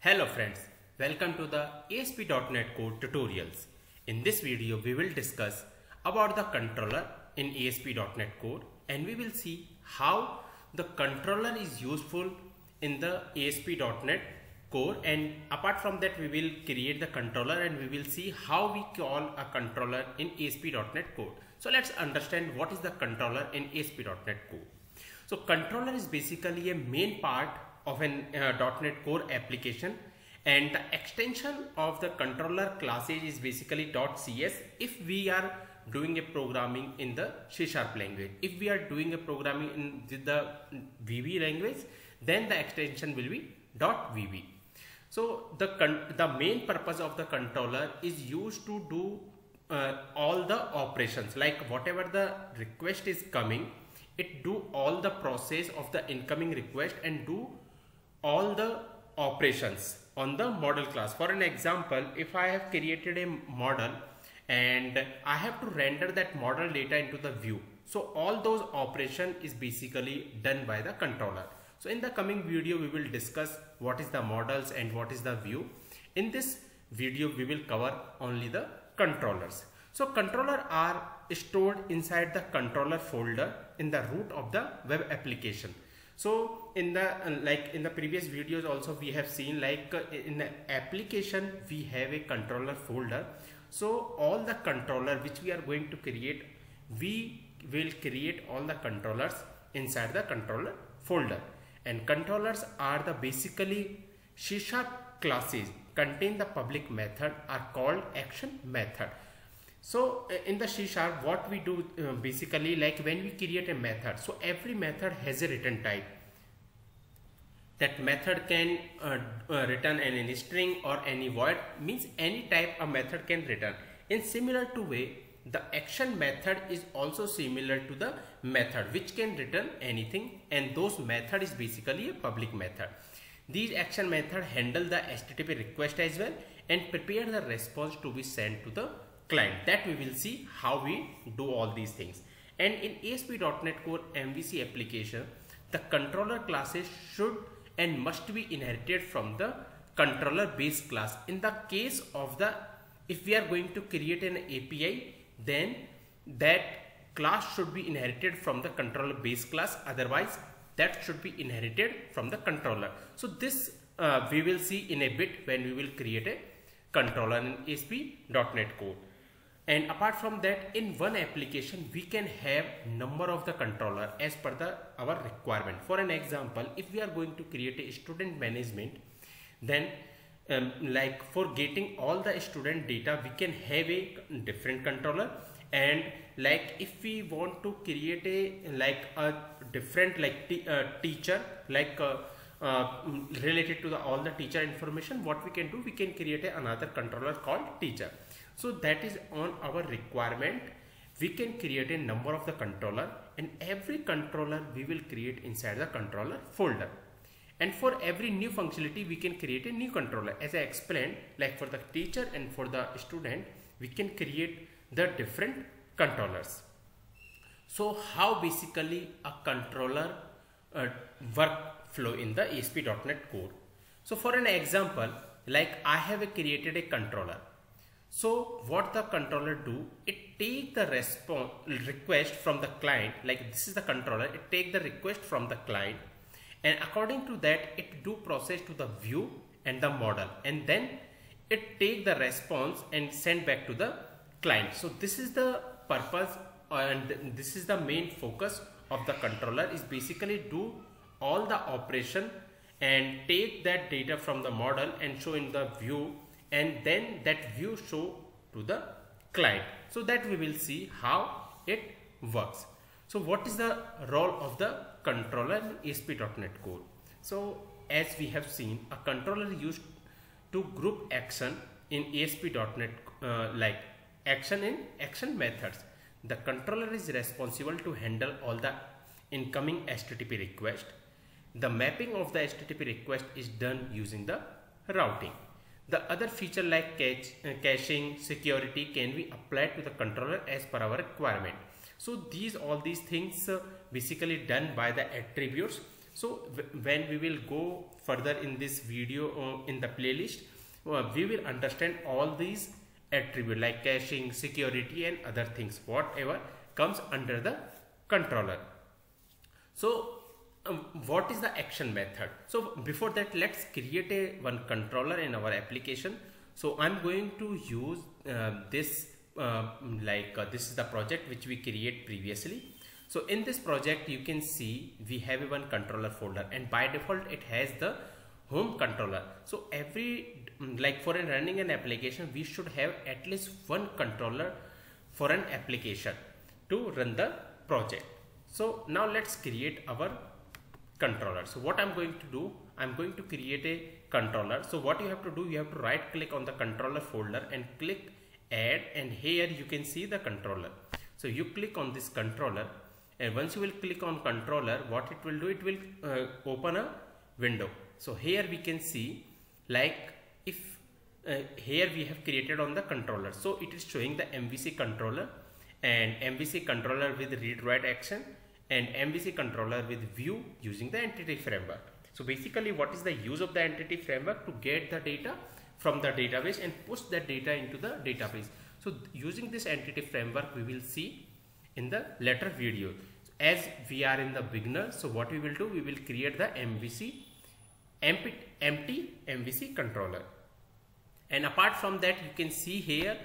Hello friends, welcome to the ASP.NET Core tutorials. In this video we will discuss about the controller in ASP.NET Core and we will see how the controller is useful in the ASP.NET Core, and apart from that we will create the controller and we will see how we call a controller in ASP.NET Core. So let's understand what is the controller in ASP.NET Core. So controller is basically a main part of an .NET Core application, and the extension of the controller classes is basically .cs if we are doing a programming in the C# language. If we are doing a programming in the VB language, then the extension will be .VB. So the main purpose of the controller is used to do all the operations, like whatever the request is coming, it do all the process of the incoming request and do all the operations on the model class. For an example, if I have created a model and I have to render that model data into the view, so all those operations is basically done by the controller. So in the coming video we will discuss what is the models and what is the view. In this video we will cover only the controllers. So controllers are stored inside the controller folder in the root of the web application. So in the previous videos also we have seen, like in the application we have a controller folder. So all the controller which we are going to create, we will create all the controllers inside the controller folder. And controllers are the basically C# classes contain the public method are called action method. So in the C# what we do basically, like when we create a method, so every method has a return type. That method can return any string or any void, means any type a method can return. In similar to way, the action method is also similar to the method which can return anything, and those method is basically a public method. These action method handle the HTTP request as well and prepare the response to be sent to the client. That we will see how we do all these things. And in ASP.NET Core MVC application, the controller classes should and must be inherited from the controller base class. In the case of if we are going to create an API, then that class should be inherited from the controller base class, otherwise that should be inherited from the controller. So this we will see in a bit when we will create a controller in ASP.NET Core. And apart from that, in one application we can have number of the controller as per our requirement. For an example, if we are going to create a student management, then like for getting all the student data we can have a different controller, and like if we want to create a different teacher related to all the teacher information, what we can do, we can create another controller called teacher. So that is on our requirement. We can create a number of the controller, and every controller we will create inside the controller folder. And for every new functionality we can create a new controller. As I explained, like for the teacher and for the student, we can create the different controllers. So how basically a controller workflow in the ASP.NET Core. So for an example, like I have created a controller. So what the controller do, it take the request from the client, like this is the controller, it take the request from the client, and according to that it do process to the view and the model, and then it take the response and send back to the client. So this is the purpose and this is the main focus of the controller, is basically do all the operation and take that data from the model and show in the view, and then that view show to the client. So that we will see how it works. So what is the role of the controller in ASP.NET Core? So as we have seen, a controller is used to group action in ASP.NET like action in action methods. The controller is responsible to handle all the incoming HTTP request. The mapping of the HTTP request is done using the routing. The other feature like caching, security can be applied to the controller as per our requirement. So all these things basically done by the attributes So when we will go further in this video in the playlist, we will understand all these attributes like caching, security and other things, whatever comes under the controller. So what is the action method? So before that, let's create one controller in our application. So I'm going to use this this is the project which we create previously. So in this project you can see we have one controller folder, and by default it has the home controller. So every for running an application, we should have at least one controller for an application to run the project. So now let's create our controller. So what I'm going to do, I'm going to create a controller. So what you have to do, you have to right click on the controller folder and click add, and here you can see the controller. So you click on this controller, and once you will click on controller, what it will do, it will open a window. So here we can see if here we have created on the controller. So it is showing the MVC controller and MVC controller with read write action and MVC controller with view using the entity framework. So basically what is the use of the entity framework? To get the data from the database and push that data into the database. So using this entity framework we will see in the later video. As we are in the beginner, so what we will do, we will create the empty MVC controller. And apart from that, you can see here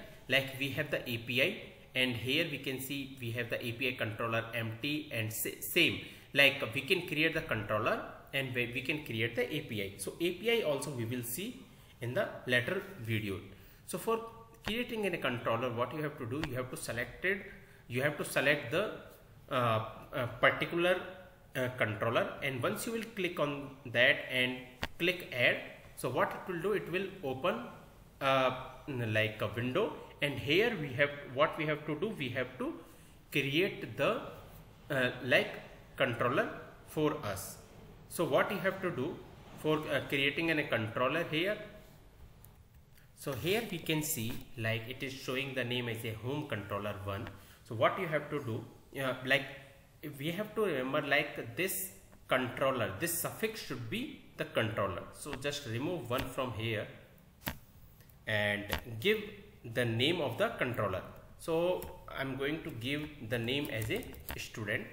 we have the API, and here we can see we have the API controller empty, and same we can create the controller and we can create the API. So API also we will see in the later video. So for creating a controller, what you have to do, you have to select the particular controller, and once you will click on that and click add, so what it will do, it will open a window, and here we have what we have to do, we have to create the controller for us. So what you have to do for creating a controller here, so here we can see it is showing the name as a home controller 1. So what you have to do, we have to remember this controller, this suffix should be the controller. So just remove 1 from here and give the name of the controller. So I'm going to give the name as a student,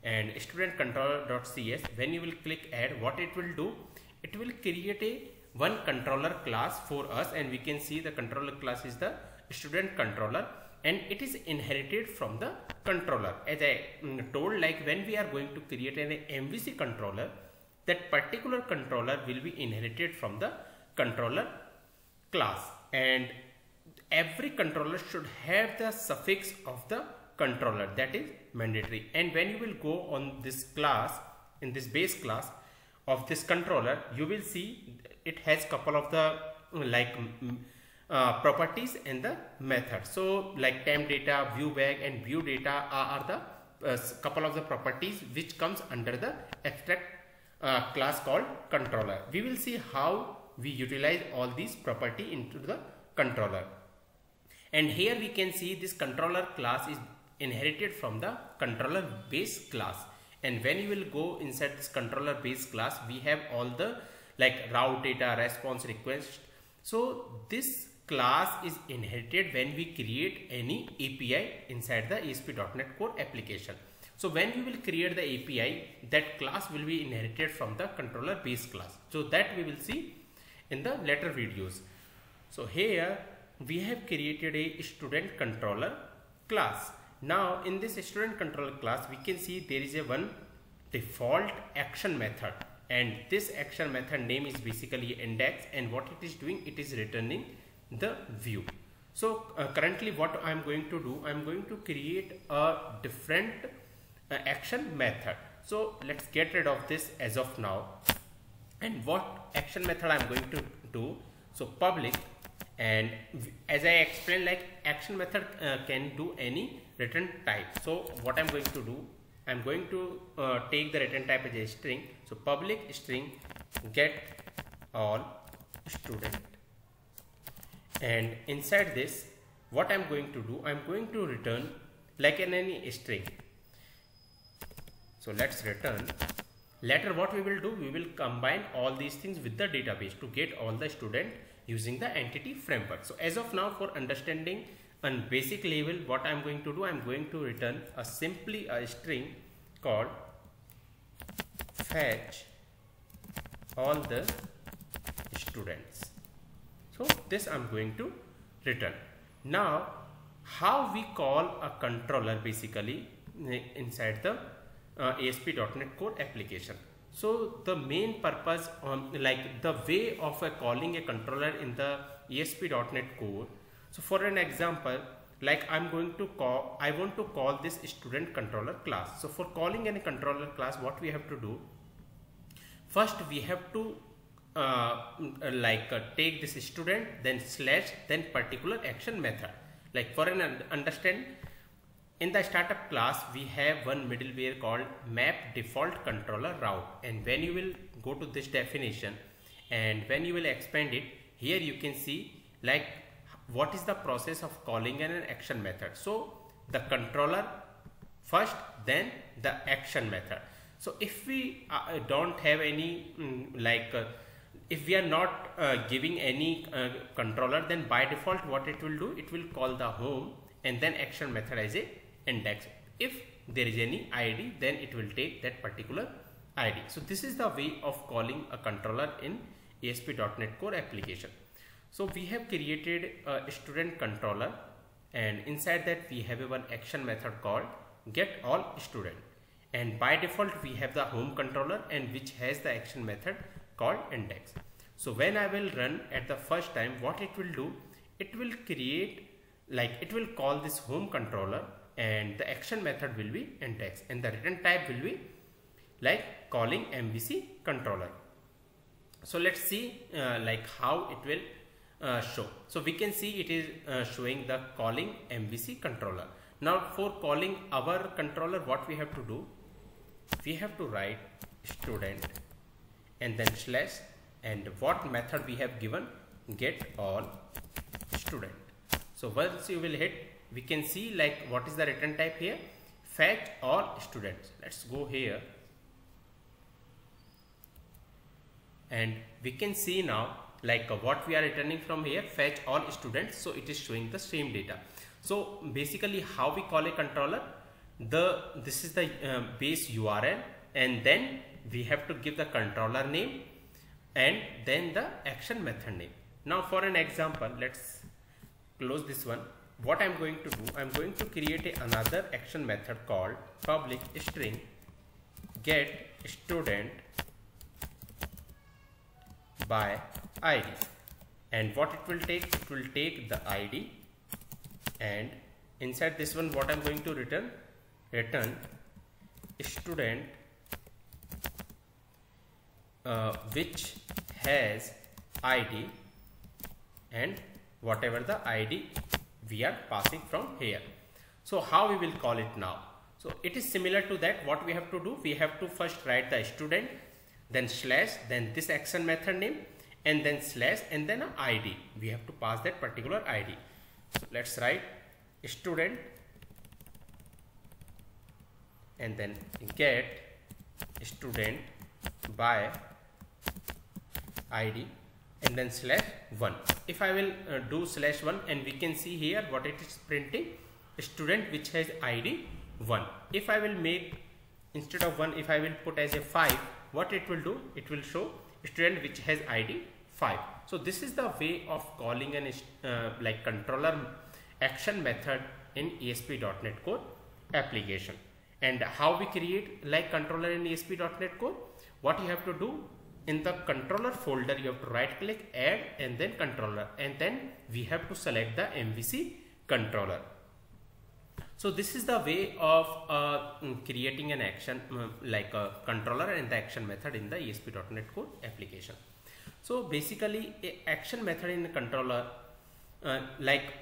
and student controller.cs. When you will click add, what it will do, it will create one controller class for us, and we can see the controller class is the student controller, and it is inherited from the controller. As I told, when we are going to create an MVC controller, that particular controller will be inherited from the controller class, and every controller should have the suffix of the controller, that is mandatory. And when you will go on this class, in this base class of this controller, you will see it has couple of the properties and the method. So temp data, view bag and view data are the couple of the properties which comes under the abstract class called controller. We will see how we utilize all these property into the controller. And here we can see this controller class is inherited from the controller base class. And when you will go inside this controller base class, we have all the route data, response, request. So this class is inherited when we create any API inside the ASP.NET Core application. So when you will create the API, that class will be inherited from the controller base class. So that we will see in the later videos. So here we have created a student controller class. Now in this student controller class, we can see there is a one default action method, and this action method name is basically index, and what it is doing, it is returning the view. So currently what I am going to do, I am going to create a different action method. So let's get rid of this as of now. And what action method I am going to do, so public, and as I explained, action method can do any return type. So what I'm going to do, I'm going to take the return type as a string. So public string get all student, and inside this what I'm going to do, I'm going to return in any string. So let's return Later what we will do, we will combine all these things with the database to get all the student using the entity framework. So as of now, for understanding on basic level, what I am going to do, I am going to return simply a string called fetch all the students. So this I am going to return. Now how we call a controller basically inside the ASP.NET Core application. So the main purpose like the way of calling a controller in the ASP.NET Core. So for an example, like I want to call this student controller class. So for calling any controller class, what we have to do, first we have to take this student, then slash, then particular action method. Like for an understand, in the startup class we have one middleware called map default controller route, and when you will go to this definition and when you will expand it, here you can see like what is the process of calling an action method. So the controller first, then the action method. So if we don't have any if we are not giving any controller, then by default what it will do, it will call the home and then action method as a index. If there is any ID, then it will take that particular ID. So this is the way of calling a controller in ASP.NET Core application. So we have created a student controller, and inside that we have one action method called get all student, and by default we have the home controller and which has the action method called index. So when I will run at the first time, what it will do, it will create it will call this home controller and the action method will be index, and the return type will be like calling MVC controller. So let's see how it will show. So we can see it is showing the calling MVC controller. Now for calling our controller, what we have to do, we have to write student and then slash, and what method we have given, get all student. So once you will hit, we can see what is the return type here, fetch all students. Let's go here and we can see now what we are returning from here, fetch all students. So it is showing the same data. So basically how we call a controller, this is the base URL, and then we have to give the controller name and then the action method name. Now for an example, let's close this one. What I'm going to do, I'm going to create another action method called public string get student by ID, and what it will take, it will take the ID, and inside this one what I'm going to return student which has ID and whatever the ID we are passing from here. So how we will call it now? So it is similar to that. What we have to do, we have to first write the student, then slash, then this action method name, and then slash, and then an ID. We have to pass that particular ID. So let's write student and then get student by ID and then slash 1. If I will do slash 1, and we can see here what it is printing, student which has ID 1. If I will make instead of 1, if I will put as a 5, what it will do, it will show student which has ID 5. So this is the way of calling an controller action method in ASP.NET Core application. And how we create controller in ASP.NET Core, what you have to do, in the controller folder you have to right click, add, and then controller, and then we have to select the MVC controller. So this is the way of creating an action a controller and the action method in the ASP.NET Core application. So basically a action method in a controller,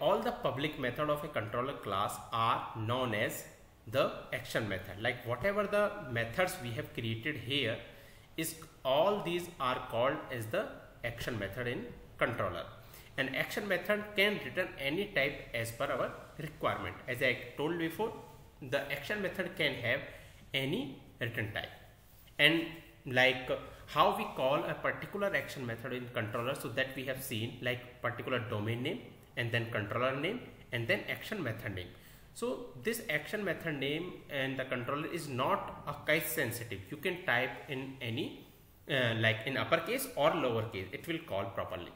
all the public method of a controller class are known as the action method. Whatever the methods we have created here is, all these are called as the action method in controller. An action method can return any type as per our requirement. As I told before, the action method can have any return type, and like how we call a particular action method in controller. So that we have seen like particular domain name and then controller name and then action method name. So this action method name and the controller is not a case sensitive. You can type in any like in uppercase or lowercase, it will call properly.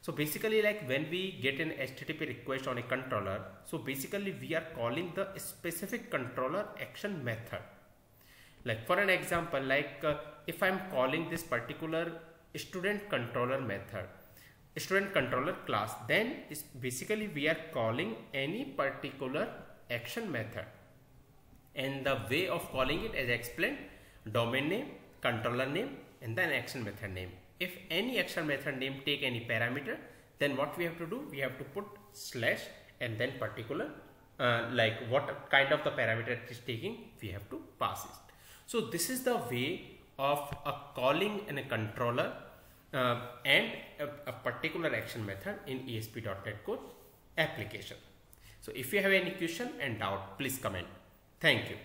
So basically, like when we get an HTTP request on a controller, so basically we are calling the specific controller action method. Like for an example, like if I'm calling this particular student controller method, student controller class, then it's basically we are calling any particular action method. And the way of calling it, as I explained, domain name, controller name, and then action method name. If any action method name take any parameter, then what we have to do, we have to put slash and then particular like what kind of the parameter it is taking, we have to pass it. So this is the way of calling in a controller and a particular action method in ASP.NET Core application. So if you have any question and doubt, please comment. Thank you.